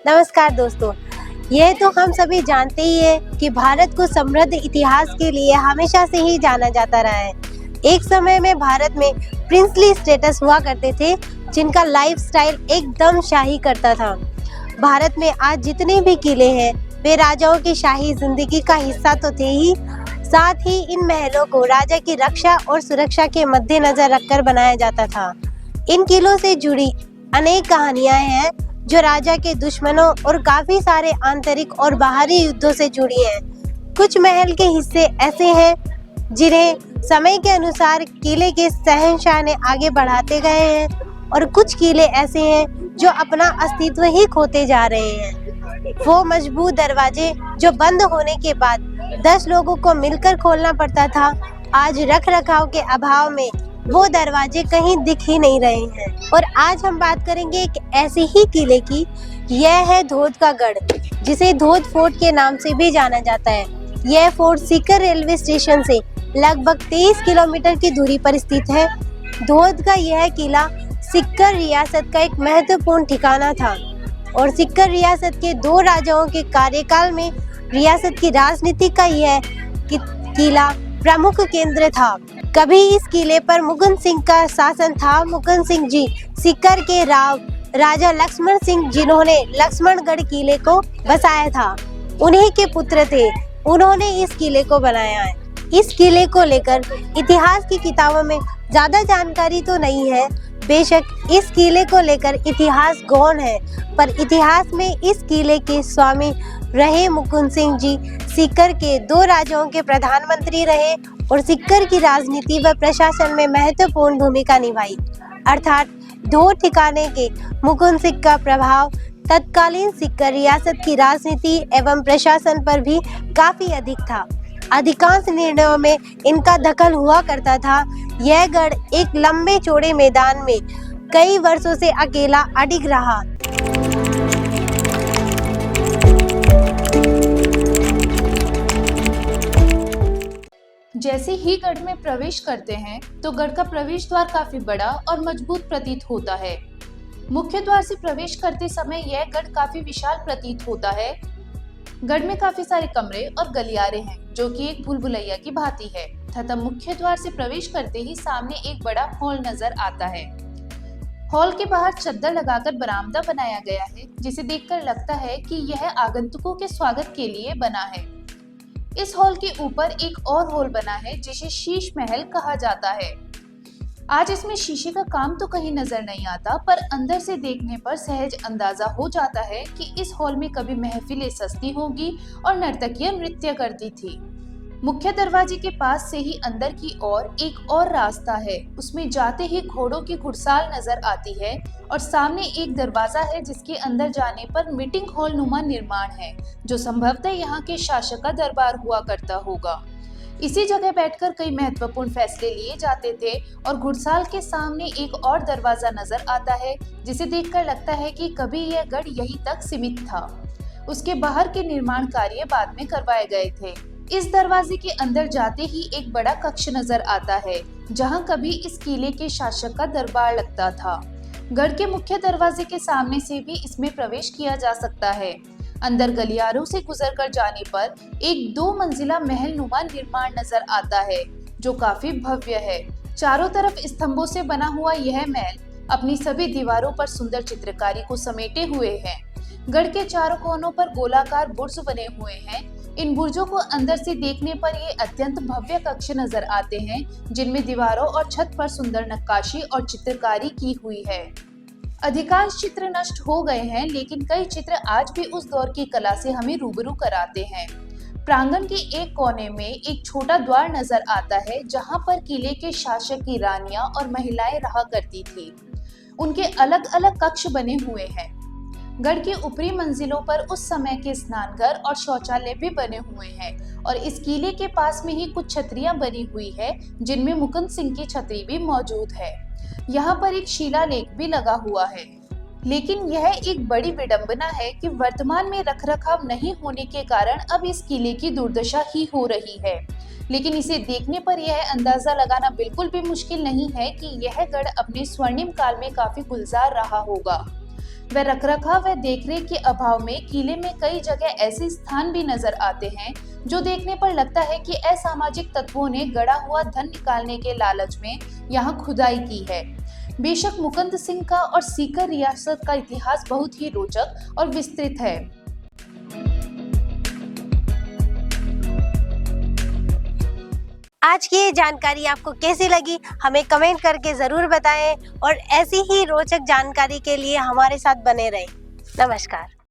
नमस्कार दोस्तों। ये तो हम सभी जानते ही हैं कि भारत को समृद्ध इतिहास के लिए हमेशा से ही जाना जाता रहा है। एक समय में भारत में प्रिंसली स्टेटस हुआ करते थे, जिनका लाइफस्टाइल एकदम शाही करता था। भारत में आज जितने भी किले हैं, वे राजाओं की शाही जिंदगी का हिस्सा तो थे ही, साथ ही इन महलों को राजा की रक्षा और सुरक्षा के मद्देनजर रखकर बनाया जाता था। इन किलों से जुड़ी अनेक कहानियां हैं जो राजा के दुश्मनों और काफी सारे आंतरिक और बाहरी युद्धों से जुड़ी हैं। कुछ महल के हिस्से ऐसे हैं जिन्हें समय के अनुसार किले के शहंशाह ने आगे बढ़ाते गए हैं, और कुछ किले ऐसे हैं जो अपना अस्तित्व ही खोते जा रहे हैं। वो मजबूत दरवाजे जो बंद होने के बाद 10 लोगों को मिलकर खोलना पड़ता था, आज रख रखाव के अभाव में वो दरवाजे कहीं दिख ही नहीं रहे हैं। और आज हम बात करेंगे एक ऐसे ही किले की। यह है धोद का गढ़, जिसे धोद फोर्ट के नाम से भी जाना जाता है। यह फोर्ट सीकर रेलवे स्टेशन से लगभग 23 किलोमीटर की दूरी पर स्थित है। धोद का यह किला सीकर रियासत का एक महत्वपूर्ण ठिकाना था, और सीकर रियासत के 2 राजाओं के कार्यकाल में रियासत की राजनीति का यह किला प्रमुख केंद्र था। कभी इस किले पर मुकुंद सिंह का शासन था। मुकुंद सिंह जी सीकर के राजा लक्ष्मण सिंह, जिन्होंने लक्ष्मणगढ़ किले को बसाया था, उन्हीं के पुत्र थे। उन्होंने इस किले को बनाया है। इस किले को लेकर इतिहास की किताबों में ज्यादा जानकारी तो नहीं है। बेशक इस किले को लेकर इतिहास गौण है, पर इतिहास में इस किले के स्वामी रहे मुकुंद सिंह जी सीकर के 2 राजाओं के प्रधानमंत्री रहे और सीकर की राजनीति व प्रशासन में महत्वपूर्ण भूमिका निभाई। अर्थात धोद ठिकाने के मुकुंद सिंह का प्रभाव तत्कालीन सीकर रियासत की राजनीति एवं प्रशासन पर भी काफी अधिक था। अधिकांश निर्णयों में इनका दखल हुआ करता था। यह गढ़ एक लंबे चौड़े मैदान में कई वर्षों से अकेला अडिग रहा। जैसे ही गढ़ में प्रवेश करते हैं तो गढ़ का प्रवेश द्वार काफी बड़ा और मजबूत प्रतीत होता है। मुख्य द्वार से प्रवेश करते समय यह गढ़ काफी विशाल प्रतीत होता है। गढ़ में काफी सारे कमरे और गलियारे हैं, जो कि एक भूल भुलैया की भांति है, तथा मुख्य द्वार से प्रवेश करते ही सामने एक बड़ा हॉल नजर आता है। हॉल के बाहर चद्दर लगाकर बरामदा बनाया गया है, जिसे देखकर लगता है कि यह आगंतुकों के स्वागत के लिए बना है। इस हॉल के ऊपर एक और हॉल बना है, जिसे शीश महल कहा जाता है। आज इसमें शीशे का काम तो कहीं नजर नहीं आता, पर अंदर से देखने पर सहज अंदाजा हो जाता है कि इस हॉल में कभी महफिलें सजती होंगी और नर्तकियां नृत्य करती थी। मुख्य दरवाजे के पास से ही अंदर की ओर एक और रास्ता है। उसमें जाते ही घोड़ों की घुड़साल नजर आती है, और सामने एक दरवाजा है जिसके अंदर जाने पर मीटिंग हॉल नुमा निर्माण है, जो संभवतः यहाँ के शासक का दरबार हुआ करता होगा। इसी जगह बैठकर कई महत्वपूर्ण फैसले लिए जाते थे, और घुड़साल के सामने एक और दरवाजा नजर आता है, जिसे देखकर लगता है कि कभी यह गढ़ यहीं तक सीमित था। उसके बाहर के निर्माण कार्य बाद में करवाए गए थे। इस दरवाजे के अंदर जाते ही एक बड़ा कक्ष नजर आता है, जहां कभी इस किले के शासक का दरबार लगता था। गढ़ के मुख्य दरवाजे के सामने से भी इसमें प्रवेश किया जा सकता है। अंदर गलियारों से गुजरकर जाने पर एक 2 मंजिला महल नुमा निर्माण नजर आता है, जो काफी भव्य है। चारों तरफ स्तंभों से बना हुआ यह महल अपनी सभी दीवारों पर सुंदर चित्रकारी को समेटे हुए है। गढ़ के चारों कोनों पर गोलाकार बुर्ज बने हुए हैं। इन बुर्जों को अंदर से देखने पर ये अत्यंत भव्य कक्ष नजर आते हैं, जिनमें दीवारों और छत पर सुंदर नक्काशी और चित्रकारी की हुई है। अधिकांश चित्र नष्ट हो गए हैं, लेकिन कई चित्र आज भी उस दौर की कला से हमें रूबरू कराते हैं। प्रांगण के एक कोने में एक छोटा द्वार नजर आता है, जहां पर किले के शासक की रानियां और महिलाएं रहा करती थी। उनके अलग अलग कक्ष बने हुए हैं। गढ़ की ऊपरी मंजिलों पर उस समय के स्नानघर और शौचालय भी बने हुए हैं, और इस किले के पास में ही कुछ छतरियां बनी हुई है, जिनमें मुकुंद सिंह की छतरी भी मौजूद है। यहाँ पर एक शिलालेख भी लगा हुआ है। लेकिन यह एक बड़ी विडंबना है कि वर्तमान में रखरखाव नहीं होने के कारण अब इस किले की दुर्दशा ही हो रही है। लेकिन इसे देखने पर यह अंदाजा लगाना बिल्कुल भी मुश्किल नहीं है कि यह गढ़ अपने स्वर्णिम काल में काफी गुलजार रहा होगा। व रखरखाव व देखरेख के अभाव में किले में कई जगह ऐसे स्थान भी नजर आते हैं जो देखने पर लगता है कि असामाजिक तत्वों ने गड़ा हुआ धन निकालने के लालच में यहाँ खुदाई की है। बेशक मुकुंद सिंह का और सीकर रियासत का इतिहास बहुत ही रोचक और विस्तृत है। आज की ये जानकारी आपको कैसी लगी हमें कमेंट करके जरूर बताएं और ऐसी ही रोचक जानकारी के लिए हमारे साथ बने रहें। नमस्कार।